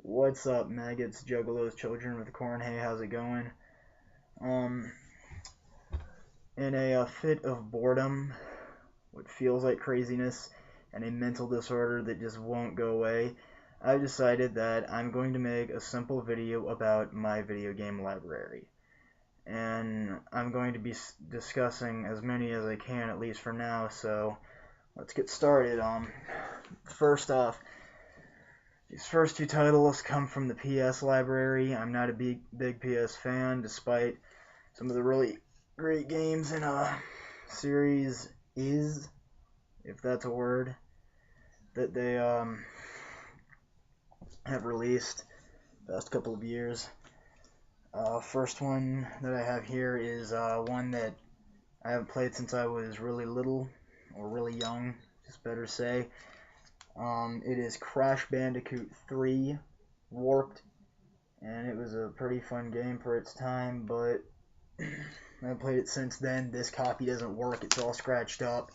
What's up, maggots, juggalos, children with corn? Hey, how's it going? Um, in a fit of boredom, what feels like craziness, and a mental disorder that just won't go away, I decided that I'm going to make a simple video about my video game library. And I'm going to be discussing as many as I can, at least for now, so let's get started. First off, these first two titles come from the PS library. I'm not a big PS fan, despite some of the really great games in a series is, if that's a word, that they have released the past couple of years. First one that I have here is one that I haven't played since I was really little, or really young, just better say. It is Crash Bandicoot 3 Warped, and it was a pretty fun game for its time, but I haven't played it since then. This copy doesn't work, it's all scratched up.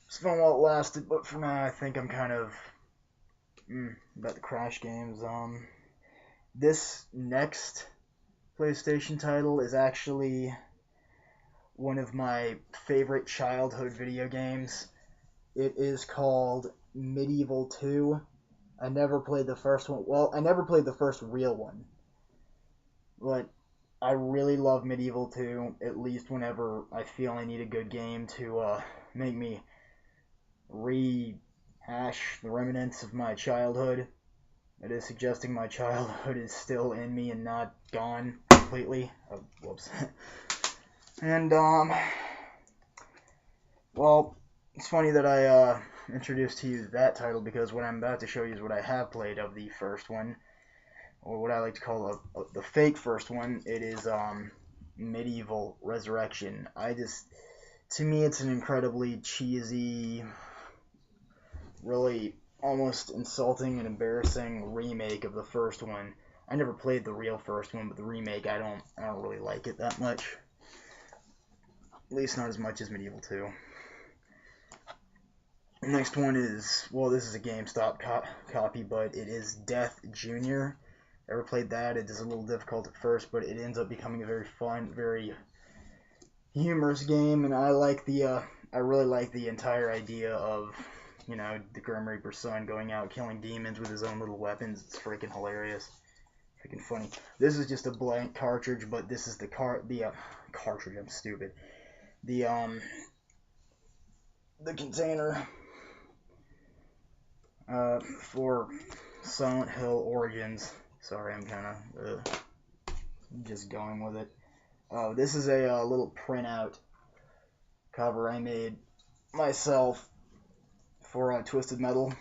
It's fun while it lasted, but for now I think I'm kind of about the Crash games. This next PlayStation title is actually one of my favorite childhood video games. It is called Medieval 2. I never played the first one. Well, I never played the first real one. But I really love Medieval 2, at least whenever I feel I need a good game to make me rehash the remnants of my childhood. It is suggesting my childhood is still in me and not gone completely. Oh, whoops. And, well, it's funny that I introduced to you that title, because what I'm about to show you is what I have played of the first one, or what I like to call the fake first one. It is Medieval Resurrection. To me, it's an incredibly cheesy, really almost insulting and embarrassing remake of the first one. I never played the real first one, but the remake, I don't really like it that much. At least not as much as Medieval 2. The next one is, well, this is a GameStop copy, but it is Death Jr. Ever played that? It is a little difficult at first, but it ends up becoming a very fun, very humorous game, and I really like the entire idea of, the Grim Reaper's son going out killing demons with his own little weapons. It's freaking hilarious. Freaking funny. This is just a blank cartridge, but this is the cartridge, I'm stupid. The container for Silent Hill Origins. Sorry, I'm kind of just going with it. This is a little printout cover I made myself for Twisted Metal.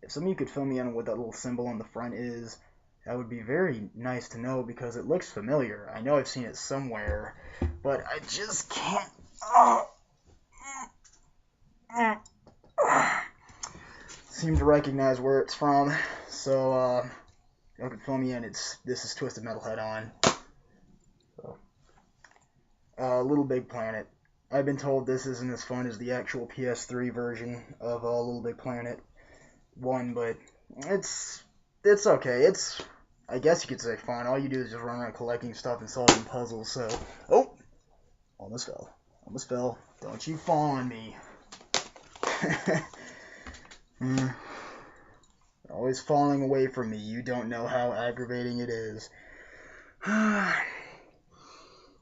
If some of you could fill me in on what that little symbol on the front is, that would be very nice to know, because it looks familiar. I know I've seen it somewhere, but I just can't seem to recognize where it's from. So you can fill me in. This is Twisted Metal Head On. So, Little Big Planet. I've been told this isn't as fun as the actual PS3 version of Little Big Planet 1, but it's okay. It's, I guess you could say, fun. All you do is just run around collecting stuff and solving puzzles. So, oh, almost fell. Don't you fall on me. Always falling away from me. You don't know how aggravating it is.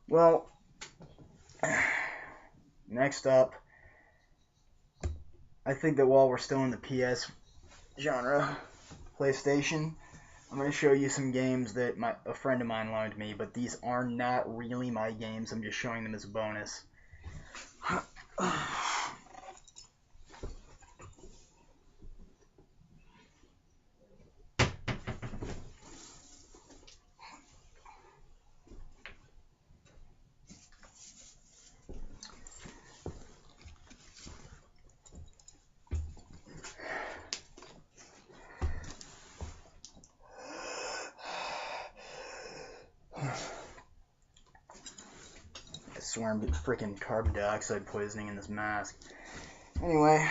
Well, next up, I think that while we're still in the PS genre, PlayStation, I'm going to show you some games that a friend of mine loaned me, but these are not really my games. I'm just showing them as a bonus. I swear I'm getting freaking carbon dioxide poisoning in this mask. Anyway,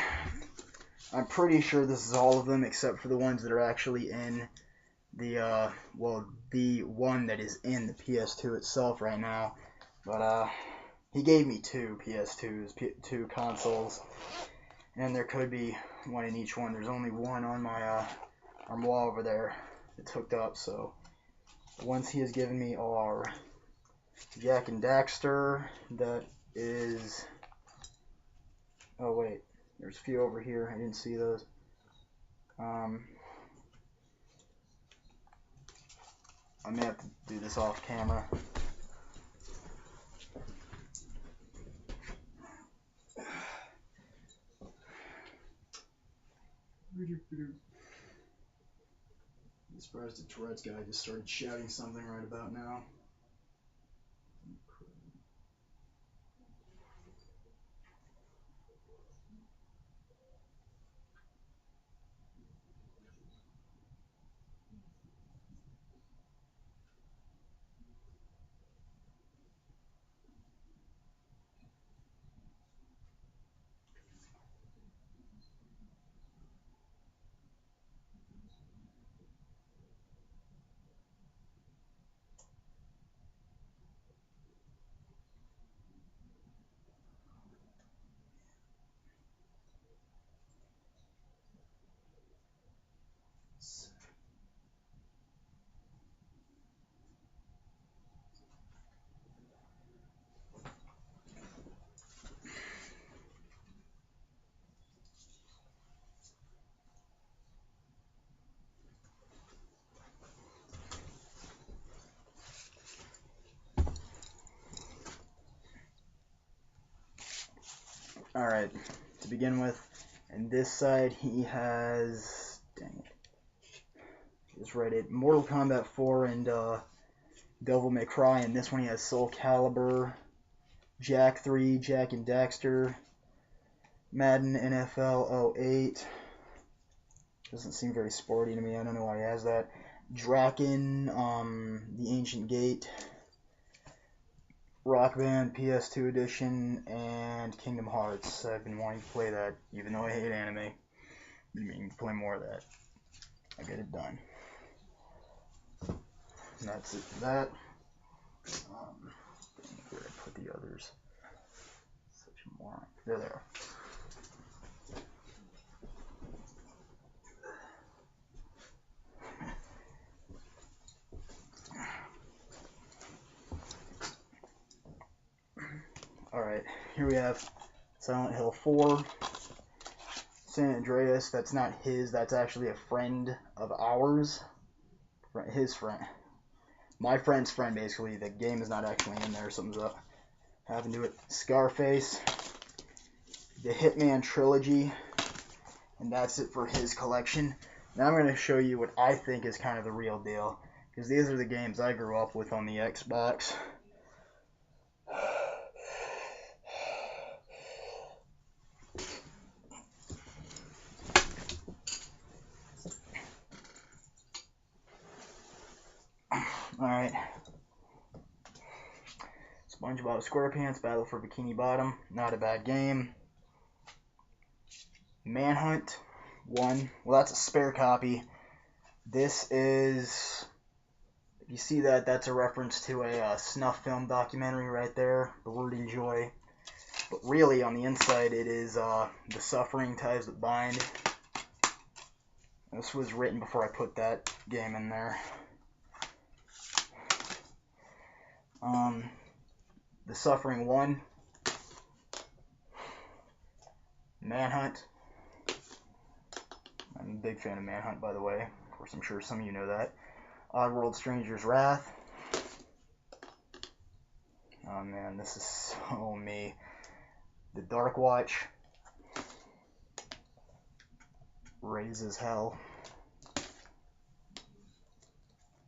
I'm pretty sure this is all of them except for the ones that are actually in the, the one that is in the PS2 itself right now. But, he gave me two PS2s, two consoles, and there could be one in each one. There's only one on my, wall over there that's hooked up, so the ones he has given me are Jak and Daxter, that is, oh wait, there's a few over here, I didn't see those. I may have to do this off camera. I'm surprised the Tourette's guy just started shouting something right about now. Alright, to begin with, and this side he has, dang it, just read it, Mortal Kombat 4 and Devil May Cry, and this one he has Soul Calibur, Jak 3, Jak and Daxter, Madden NFL 08, doesn't seem very sporty to me, I don't know why he has that, Draken, The Ancient Gate, Rock Band PS2 edition, and Kingdom Hearts. I've been wanting to play that, even though I hate anime. I mean, play more of that. I get it done. And that's it for that. Where did I put the others? Such a moron. There they are. Alright, here we have Silent Hill 4, San Andreas. That's not his, that's actually a friend of ours. His friend. My friend's friend, basically. The game is not actually in there, something's up. Having to do it. Scarface, the Hitman trilogy, and that's it for his collection. Now I'm going to show you what I think is kind of the real deal, because these are the games I grew up with on the Xbox. Alright. SpongeBob SquarePants, Battle for Bikini Bottom, not a bad game. Manhunt 1, well that's a spare copy. This is, if you see that, that's a reference to a snuff film documentary right there, The Word Enjoy. But really, on the inside, it is The Suffering Ties That Bind. This was written before I put that game in there. The Suffering 1. Manhunt. I'm a big fan of Manhunt, by the way. Of course, I'm sure some of you know that. Oddworld Stranger's Wrath. Oh man, this is so me. The Dark Watch. Raises Hell.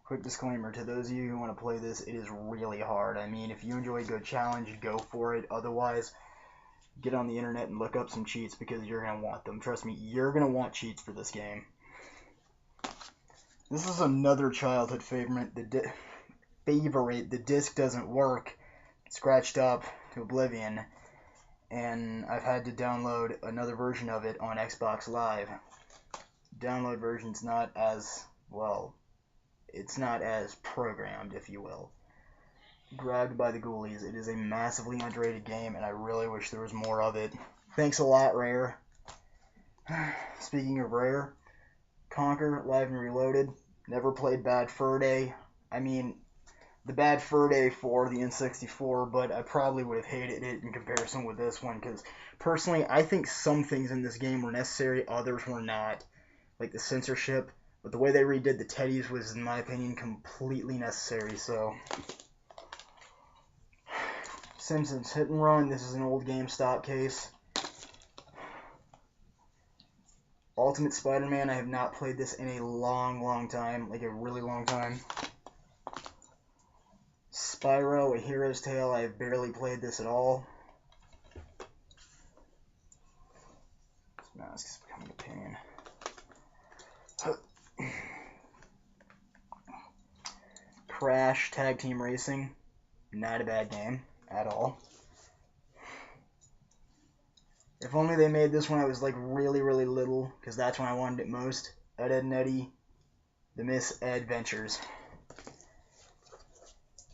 Quick disclaimer, to those of you who want to play this, it is really hard. I mean, if you enjoy a good challenge, go for it. Otherwise, get on the internet and look up some cheats, because you're going to want them. Trust me, you're going to want cheats for this game. This is another childhood favorite. The disc doesn't work. It's scratched up to oblivion. and I've had to download another version of it on Xbox Live. Download version's not as, well, it's not as programmed, if you will. Grabbed by the Ghoulies. It is a massively underrated game, and I really wish there was more of it. Thanks a lot, Rare. Speaking of Rare, Conquer, Live and Reloaded. Never played Bad Fur Day. I mean, the Bad Fur Day for the N64, but I probably would have hated it in comparison with this one, because personally, I think some things in this game were necessary, others were not. Like the censorship, but the way they redid the teddies was, in my opinion, completely necessary, so... Simpsons Hit and Run. This is an old GameStop case. Ultimate Spider-Man. I have not played this in a long time. Like a really long time. Spyro, A Hero's Tale. I have barely played this at all. This mask is becoming a pain. Crash Tag Team Racing. Not a bad game at all. If only they made this when I was like really little, because that's when I wanted it most. Ed, Edd n Eddy, The Misadventures.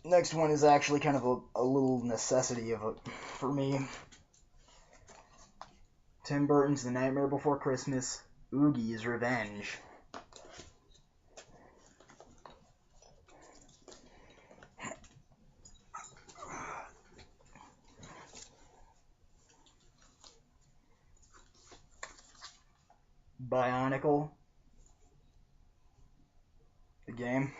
Next one is actually kind of a little necessity for me. Tim Burton's The Nightmare Before Christmas, Oogie's Revenge. Bionicle, the game.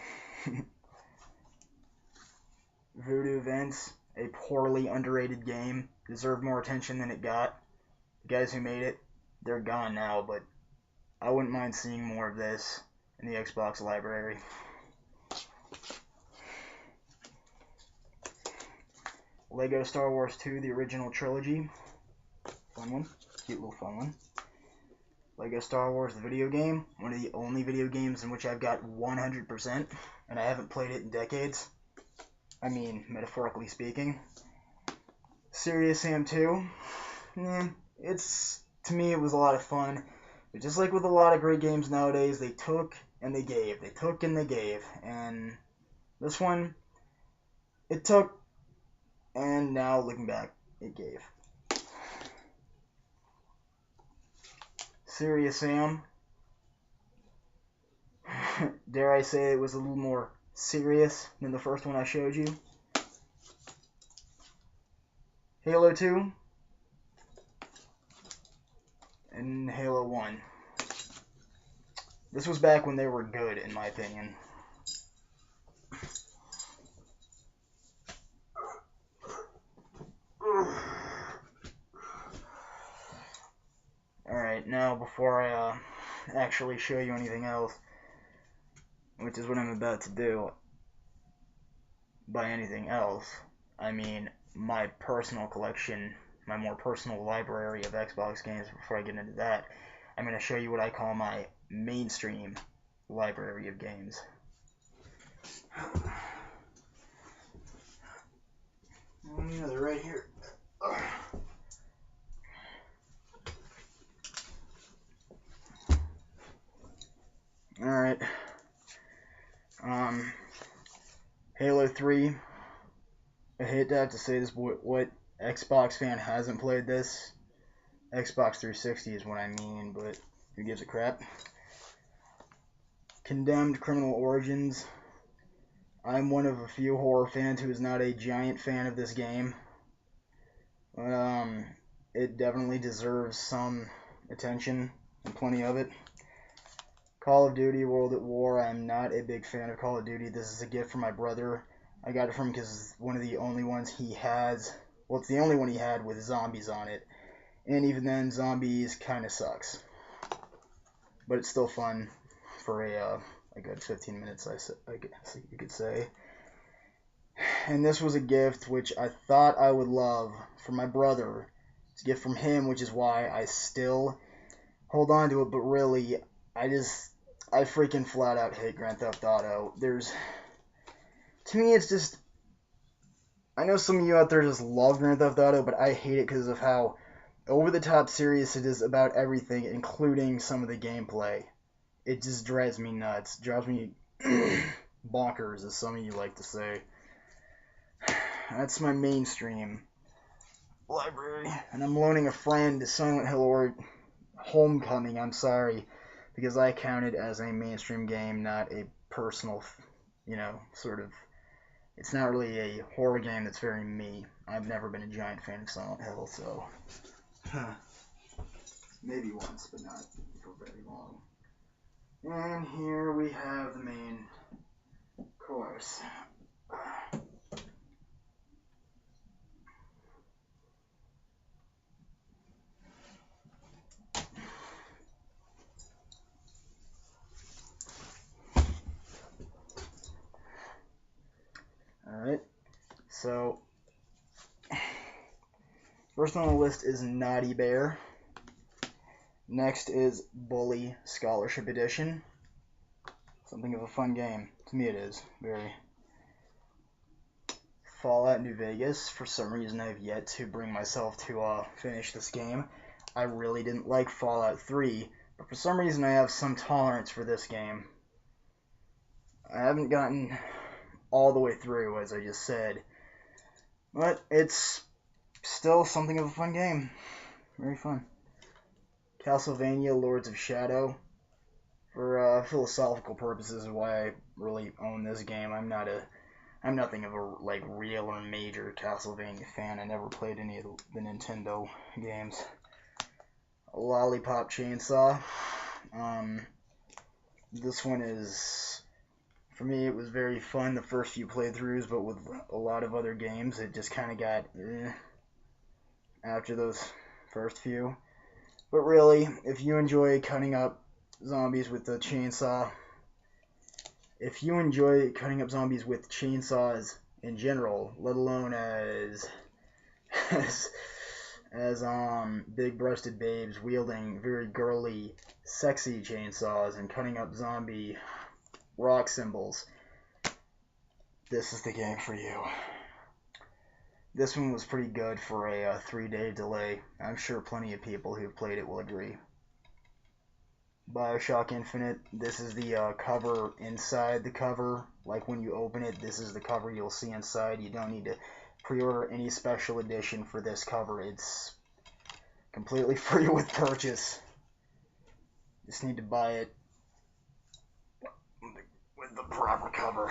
Voodoo Vince, a poorly underrated game. Deserved more attention than it got. The guys who made it, they're gone now, but I wouldn't mind seeing more of this in the Xbox library. Lego Star Wars 2, the original trilogy. Fun one. Cute little fun one. Lego Star Wars, the video game. One of the only video games in which I've got 100%, and I haven't played it in decades. I mean, metaphorically speaking. Serious Sam 2. To me, it was a lot of fun. But just like with a lot of great games nowadays, they took and they gave. They took and they gave. And this one, it took, and now looking back, it gave. Serious Sam. Dare I say it was a little more serious than the first one I showed you. Halo 2. And Halo 1. This was back when they were good, in my opinion. Alright, now before I actually show you anything else, which is what I'm about to do, by anything else, I mean my personal collection, my more personal library of Xbox games. Before I get into that, I'm going to show you what I call my mainstream library of games. They're right here. Alright. Halo 3. I hate to have to say this, but what Xbox fan hasn't played this? Xbox 360 is what I mean, but who gives a crap? Condemned Criminal Origins. I'm one of a few horror fans who is not a giant fan of this game. It definitely deserves some attention, and plenty of it. Call of Duty World at War. I'm not a big fan of Call of Duty. This is a gift from my brother. I got it from him because it's one of the only ones he has. Well, it's the only one he had with zombies on it. And even then, zombies kind of sucks. But it's still fun for a good 15 minutes, I guess you could say. And this was a gift which I thought I would love from my brother. It's a gift from him, which is why I still hold on to it. But really, I freaking flat out hate Grand Theft Auto. To me, it's just, I know some of you out there just love Grand Theft Auto, but I hate it because of how over-the-top serious it is about everything, including some of the gameplay. It just drives me nuts. Drives me bonkers, as some of you like to say. That's my mainstream library. And I'm loaning a friend Silent Hill or Homecoming, I'm sorry, because I count it as a mainstream game, not a personal, sort of. It's not really a horror game that's very me. I've never been a giant fan of Silent Hill, so. Maybe once, but not for very long. And here we have the main course. Alright, so first on the list is Naughty Bear. Next is Bully Scholarship Edition. Something of a fun game. To me it is. Very. Fallout New Vegas. For some reason I've yet to bring myself to finish this game. I really didn't like Fallout 3, but for some reason I have some tolerance for this game. I haven't gotten all the way through, as I just said, but it's still something of a fun game. Very fun. Castlevania Lords of Shadow. For philosophical purposes is why I really own this game. I'm nothing of a real or major Castlevania fan. I never played any of the Nintendo games. Lollipop Chainsaw. This one is, for me, it was very fun the first few playthroughs, but with a lot of other games, it just kind of got after those first few. But really, if you enjoy cutting up zombies with the chainsaw, if you enjoy cutting up zombies with chainsaws in general, let alone as big-breasted babes wielding very girly, sexy chainsaws and cutting up zombie rock symbols, this is the game for you. This one was pretty good for a 3-day delay. I'm sure plenty of people who've played it will agree. BioShock Infinite, this is the cover inside the cover. Like when you open it, this is the cover you'll see inside. You don't need to pre-order any special edition for this cover. It's completely free with purchase. Just need to buy it with the proper cover.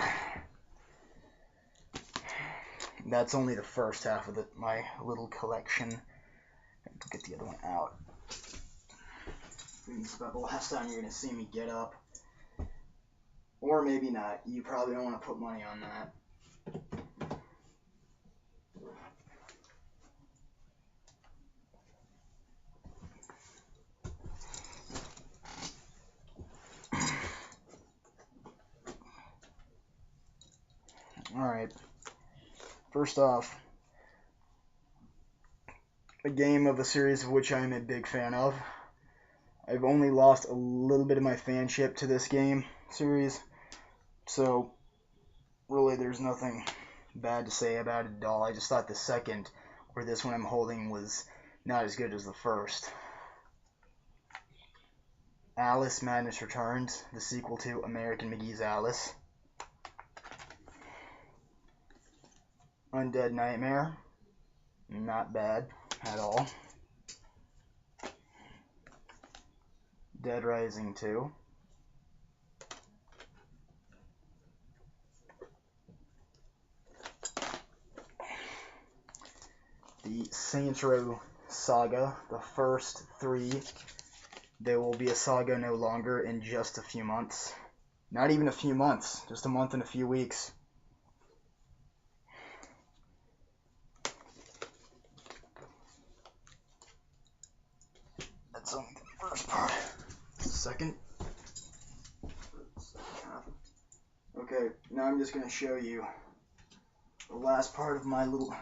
That's only the first half of my little collection. I have to get the other one out. This is about the last time you're going to see me get up. Or maybe not. You probably don't want to put money on that. Alright. First off, a game of a series of which I'm a big fan of. I've only lost a little bit of my fanship to this game series, so really there's nothing bad to say about it at all. I just thought the second, or this one I'm holding, was not as good as the first. Alice Madness Returns, the sequel to American McGee's Alice. Undead Nightmare, not bad at all. Dead Rising 2. The Saints Row Saga, the first 3. There will be a saga no longer in just a few months. Not even a few months, just a month and a few weeks. That's only the first part. Second. Okay, now I'm just going to show you the last part of my little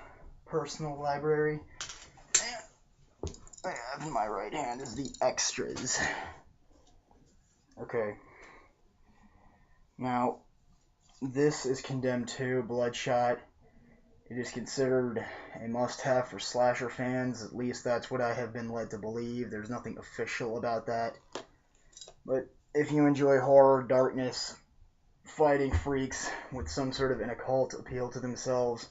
personal library. And I have in my right hand is the extras. Okay. Now, this is Condemned 2, Bloodshot. It is considered a must-have for slasher fans. At least that's what I have been led to believe. There's nothing official about that. But if you enjoy horror, darkness, fighting freaks with some sort of an occult appeal to themselves,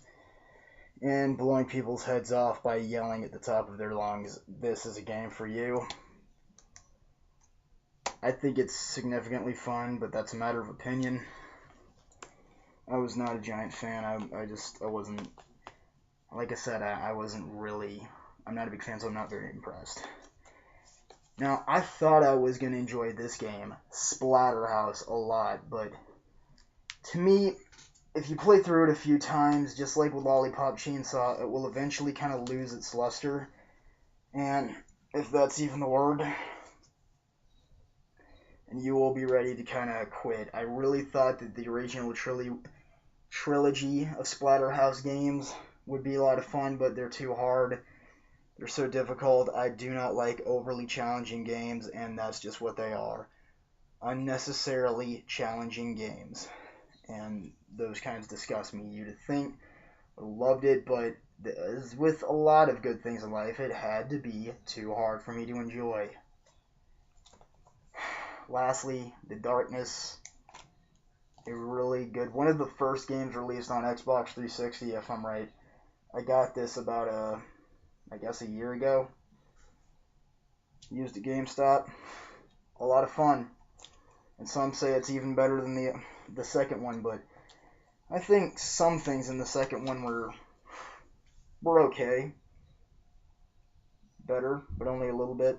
and blowing people's heads off by yelling at the top of their lungs, this is a game for you. I think it's significantly fun, but that's a matter of opinion. I was not a giant fan. I wasn't, like I said, I wasn't really, I'm not a big fan, so I'm not very impressed. Now, I thought I was going to enjoy this game, Splatterhouse, a lot, but to me, if you play through it a few times, just like with Lollipop Chainsaw, it will eventually kind of lose its luster, and if that's even the word, and you will be ready to kind of quit. I really thought that the original trilogy of Splatterhouse games would be a lot of fun, but they're too hard. They're so difficult. I do not like overly challenging games, and that's just what they are. Unnecessarily challenging games. And those kinds disgust me. You'd think I loved it, but as with a lot of good things in life, it had to be too hard for me to enjoy. Lastly, The Darkness. A really good, one of the first games released on Xbox 360, if I'm right. I got this about I guess a year ago. Used at GameStop. A lot of fun. And some say it's even better than the second one, but I think some things in the second one were okay. Better, but only a little bit.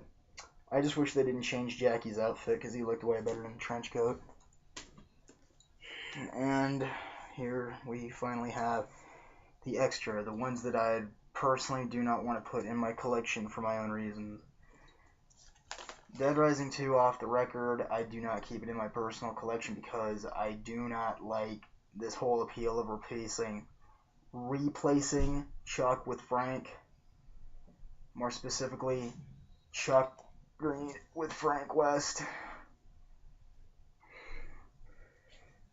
I just wish they didn't change Jackie's outfit because he looked way better in a trench coat. And here we finally have the extra, the ones that I personally do not want to put in my collection for my own reasons. Dead Rising 2, off the record, I do not keep it in my personal collection because I do not like this whole appeal of replacing Chuck with Frank. More specifically, Chuck Green with Frank West.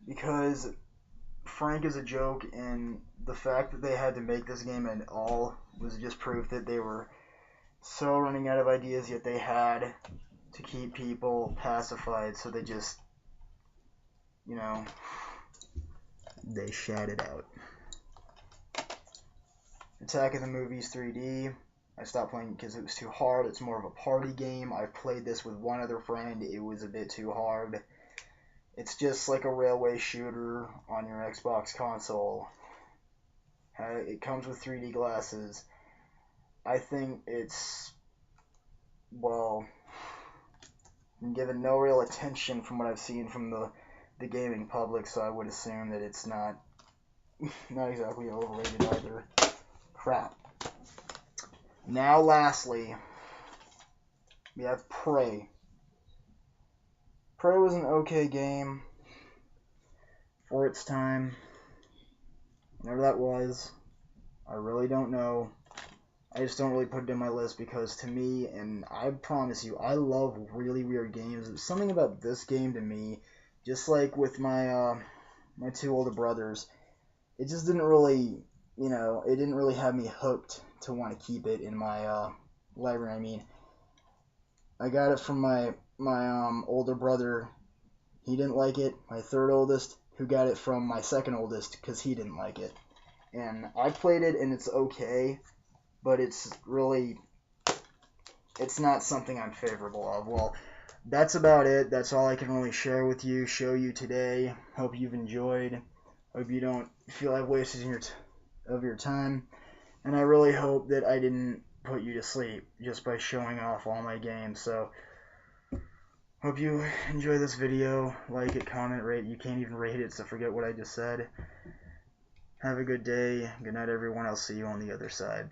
Because Frank is a joke, and the fact that they had to make this game at all was just proof that they were so running out of ideas, yet they had to keep people pacified, so they just, they shat it out. Attack of the Movies 3D. I stopped playing because it was too hard. It's more of a party game. I've played this with one other friend. It was a bit too hard. It's just like a railway shooter on your Xbox console. It comes with 3D glasses. I think it's, well, given no real attention from what I've seen from the gaming public, so I would assume that it's not exactly overrated either. Crap. Now, lastly, we have Prey. Prey was an okay game for its time. Whenever that was, I really don't know. I just don't really put it in my list because to me, and I promise you, I love really weird games. There's something about this game to me, just like with my my two older brothers, it just didn't really, it didn't really have me hooked to want to keep it in my library. I mean, I got it from my older brother. He didn't like it. My third oldest, who got it from my second oldest, because he didn't like it. And I played it, and it's okay, but it's not something I'm favorable of. Well, that's about it. That's all I can really share with you, show you today. Hope you've enjoyed. Hope you don't feel I've wasted your time. And I really hope that I didn't put you to sleep just by showing off all my games. So, hope you enjoy this video. Like it, comment, rate. You can't even rate it, so forget what I just said. Have a good day. Good night, everyone. I'll see you on the other side.